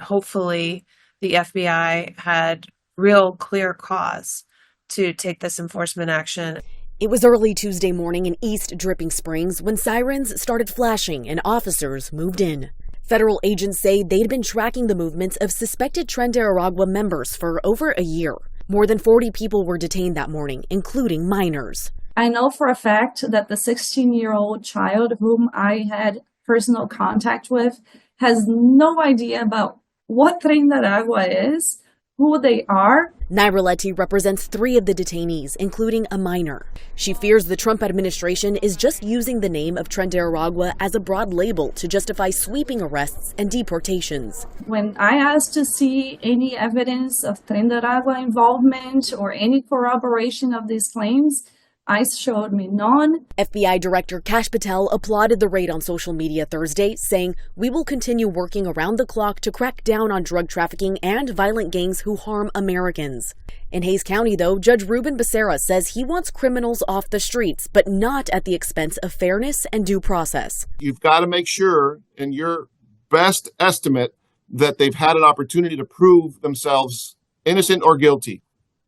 Hopefully, the FBI had real clear cause to take this enforcement action. It was early Tuesday morning in East Dripping Springs when sirens started flashing and officers moved in. Federal agents say they'd been tracking the movements of suspected Tren de Aragua members for over a year. More than 40 people were detained that morning, including minors. I know for a fact that the 16-year-old child whom I had personal contact with has no idea about what Tren de Aragua is, who they are. Naira Letty represents 3 of the detainees, including a minor. She fears the Trump administration is just using the name of Tren de Aragua as a broad label to justify sweeping arrests and deportations. When I asked to see any evidence of Tren de Aragua involvement or any corroboration of these claims, ICE showed me none. FBI Director Kash Patel applauded the raid on social media Thursday, saying, "We will continue working around the clock to crack down on drug trafficking and violent gangs who harm Americans." In Hays County, though, Judge Ruben Becerra says he wants criminals off the streets, but not at the expense of fairness and due process. You've got to make sure, in your best estimate, that they've had an opportunity to prove themselves innocent or guilty.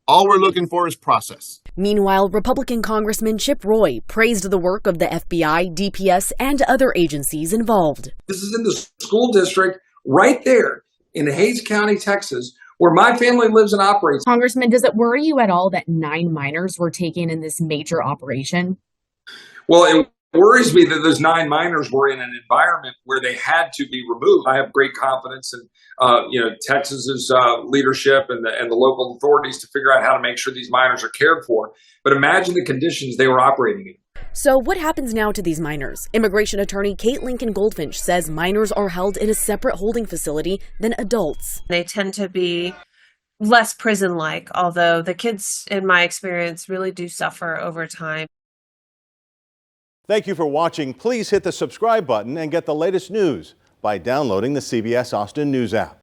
All we're looking for is process. Meanwhile, Republican Congressman Chip Roy praised the work of the FBI, DPS, and other agencies involved. This is in the school district right there in Hays County, Texas, where my family lives and operates. Congressman, does it worry you at all that 9 minors were taken in this major operation? Well, it worries me that those 9 minors were in an environment where they had to be removed. I have great confidence in Texas's leadership and the local authorities to figure out how to make sure these minors are cared for. But imagine the conditions they were operating in. So what happens now to these minors? Immigration attorney Kate Lincoln Goldfinch says minors are held in a separate holding facility than adults. They tend to be less prison-like, although the kids, in my experience, really do suffer over time. Thank you for watching. Please hit the subscribe button and get the latest news by downloading the CBS Austin News app.